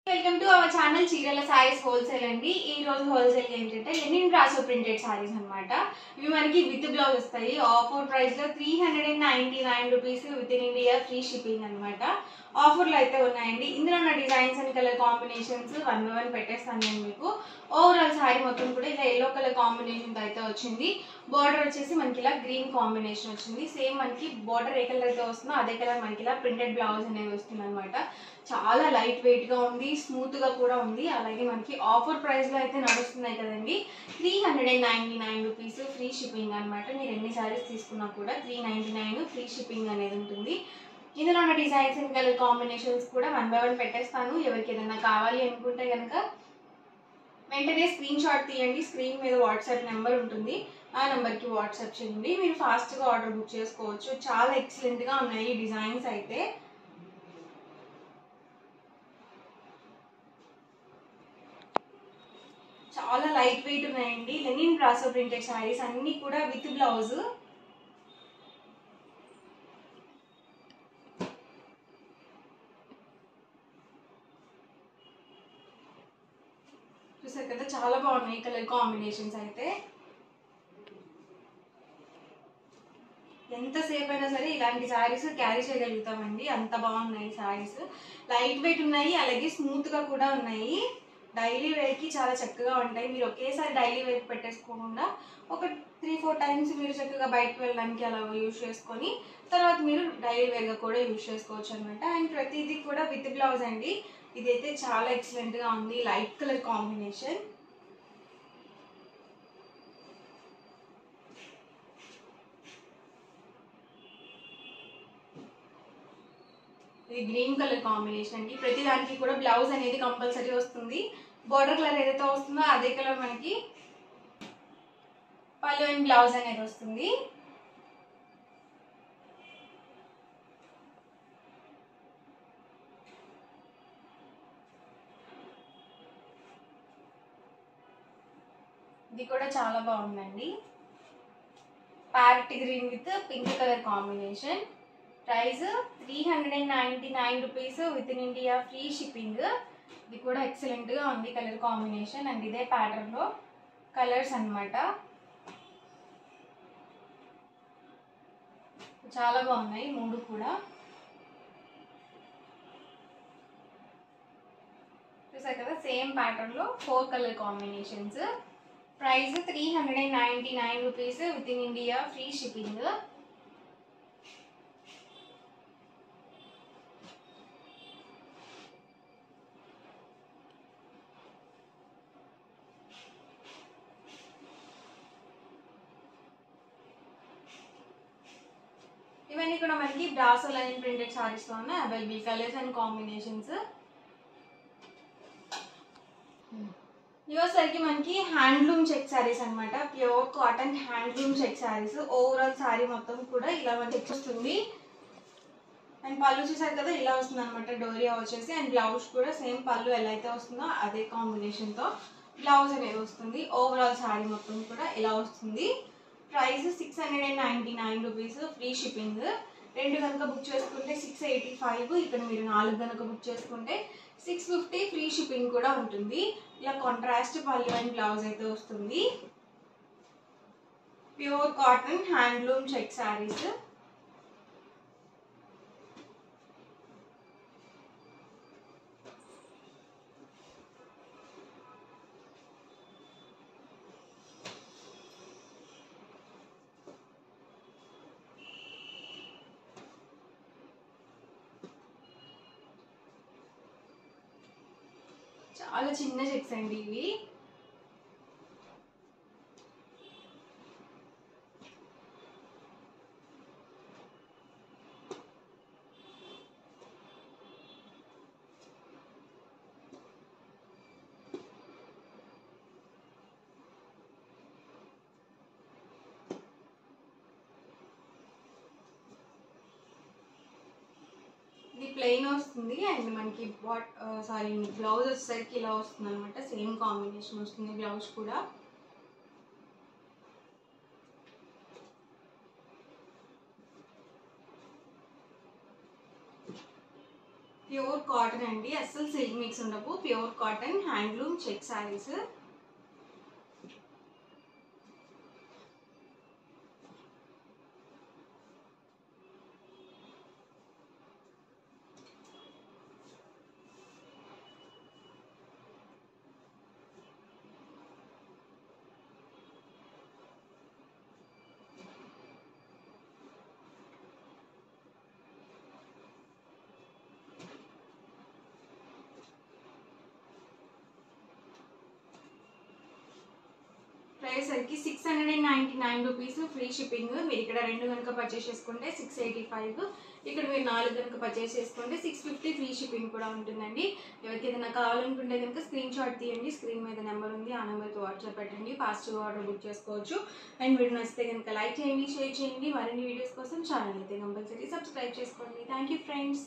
Welcome to our channel చీరల saris wholesale అండి. ఈ రోజు హోల్సేల్ ఏంటంటే లెనిన్ బ్రాసో ప్రింటెడ్ సారీస్ అన్నమాట. ఇవి మనకి విత్ బ్లౌజ్ వస్తాయి. ఆఫర్ ప్రైస్ లో 399 rupees within India free shipping అన్నమాట. ఆఫర్లు అయితే ఉన్నాయండి. ఇందులో ఉన్న designs and colour combinations one by one పెట్టేస్తాను నేను మీకు. ఓవరాల్ సారీ మొత్తం కూడా ఇలా ఎల్లో కలర్ కాంబినేషన్ అయితే వచ్చింది. బార్డర్ వచ్చేసి మనకి ఇలా గ్రీన్ కాంబినేషన్ వచ్చింది. సేమ్ మనకి బార్డర్ ఏ కలర్ అయితే వస్తుందో అదే కలర్ మనకి ఇలా ప్రింటెడ్ బ్లౌజ్ అనేది వస్తుంది అనమాట. చాలా లైట్ వెయిట్ గా ఉంది, స్మూత్ గా కూడా ఉంది. అలాగే మనకి ఆఫర్ ప్రైస్ లో అయితే నడుస్తున్నాయి కదండి. 399 రూపీస్ ఫ్రీ షిప్పింగ్ అనమాట. మీరు ఎన్ని సారీస్ తీసుకున్నా కూడా 399 ఫ్రీ షిప్పింగ్ అనేది ఉంటుంది. ఇందులో ఉన్న డిజైన్స్ అండ్ కలర్ కాంబినేషన్స్ కూడా వన్ బై వన్ పెట్టేస్తాను. ఎవరికి ఏదైనా కావాలి అనుకుంటే కనుక వెంటనే స్క్రీన్ షాట్ తీయండి. స్క్రీన్ మీద వాట్సాప్ నెంబర్ ఉంటుంది, ఆ నెంబర్కి వాట్సాప్ చేయండి. మీరు ఫాస్ట్గా ఆర్డర్ బుక్ చేసుకోవచ్చు. చాలా ఎక్సలెంట్గా ఉన్నాయి డిజైన్స్ అయితే. చాలా లైట్ వెయిట్ ఉన్నాయండి. లెనిన్ బ్రాసో ప్రింటెడ్ శారీస్ అన్నీ కూడా విత్ బ్లౌజ్. చూసారు కదా, చాలా బాగున్నాయి కలర్ కాంబినేషన్స్ అయితే. ఎంతసేపు అయినా సరే ఇలాంటి శారీస్ క్యారీ చేయగలుగుతామండి, అంత బాగున్నాయి శారీస్. లైట్ వెయిట్ ఉన్నాయి, అలాగే స్మూత్గా కూడా ఉన్నాయి. డైలీ వేర్కి చాలా చక్కగా ఉంటాయి. మీరు ఒకేసారి డైలీ వేర్ పెట్టేసుకోకుండా ఒక 3-4 టైమ్స్ మీరు చక్కగా బయటకు వెళ్ళడానికి అలా యూజ్ చేసుకొని తర్వాత మీరు డైలీ వేర్గా కూడా యూజ్ చేసుకోవచ్చు అనమాట. అండ్ ప్రతిదీ కూడా విత్ బ్లౌజ్ అండి. ఇదైతే చాలా ఎక్సలెంట్గా ఉంది, లైట్ కలర్ కాంబినేషన్. ఇది గ్రీన్ కలర్ కాంబినేషన్ అండి. ప్రతి దానికి కూడా బ్లౌజ్ అనేది కంపల్సరీ వస్తుంది. బోర్డర్ కలర్ ఏదైతే వస్తుందో అదే కలర్ మనకి పళ్ళు అండ్ బ్లౌజ్ అనేది వస్తుంది. ఇది కూడా చాలా బాగుందండి. Parrot green with pink colour combination. Price 399 rupees within India free shipping. ఇది కూడా ఎక్సలెంట్గా ఉంది కలర్ కాంబినేషన్. అండ్ ఇదే ప్యాటర్న్లో కలర్స్ అన్నమాట. చాలా బాగున్నాయి మూడు కూడా. చూసారు కదా, సేమ్ ప్యాటర్న్లో 4 colour combinations. Price 399 rupees within India free shipping. ఇవన్నీ కూడా మనకి బ్రాసో లైన్ ప్రింటెడ్ సారీస్ లో ఉన్న అవైలబుల్ కలర్స్ అండ్ కాంబినేషన్స్. ఇవసరికి మనకి హ్యాండ్లూమ్ చెక్ శారీస్ అనమాట. Pure cotton handloom check saris. Overall sari మొత్తం కూడా ఇలా మనకి వస్తుంది. అండ్ పళ్ళు చూసారు కదా, ఇలా వస్తుంది అనమాట. డోరియా వచ్చేసి అండ్ బ్లౌజ్ కూడా సేమ్ పళ్ళు ఎలా అయితే వస్తుందో అదే కాంబినేషన్తో బ్లౌజ్ అనేది వస్తుంది. ఓవరాల్ శారీ మొత్తం కూడా ఇలా వస్తుంది. Price 699 rupees free shipping. 2 కనుక బుక్ చేసుకుంటే 685. ఇక్కడ మీరు 4 కనుక బుక్ చేసుకుంటే 650 ఫ్రీ షిప్పింగ్ కూడా ఉంటుంది. ఇలా కాంట్రాస్ట్ పళ్ళు అండ్ బ్లౌజ్ అయితే వస్తుంది. Pure cotton handloom check saris. చాలా చిన్న చెక్స్ అండి ఇవి. ఇది ప్లెయిన్ వస్తుంది అండ్ మనకి బ్లౌజ్ వచ్చేసరికి ఇలా వస్తుంది అనమాట. సేమ్ కాంబినేషన్ వస్తుంది బ్లౌజ్ కూడా. ప్యూర్ కాటన్ అండి, అస్సలు సిల్క్ మిక్స్ ఉండవు, pure cotton handloom check saris. Price సరికి 699 రూపీస్, ఫ్రీ షిప్పింగ్. మీరు ఇక్కడ 2 కనుక పర్చేస్ చేసుకుంటే 685, ఇక్కడ మీరు 4 కనుక పర్చేస్ చేసుకుంటే 650, ఫ్రీ షిప్పింగ్ కూడా ఉంటుందండి. ఎవరికి ఏదైనా కావాలనుకుంటే కనుక స్క్రీన్ షాట్ తీయండి, స్క్రీన్ మీద నెంబర్ ఉంది, ఆ నెంబర్కి వాట్సాప్ పెట్టండి, ఫాస్ట్గా ఆర్డర్ బుక్ చేసుకోవచ్చు. అండ్ వీడియో నచ్చితే కనుక లైక్ చేయండి, షేర్ చేయండి. మరిన్ని వీడియోస్ కోసం ఛానల్ అయితే కంపల్సరీ సబ్స్క్రైబ్ చేసుకోండి. Thank you friends.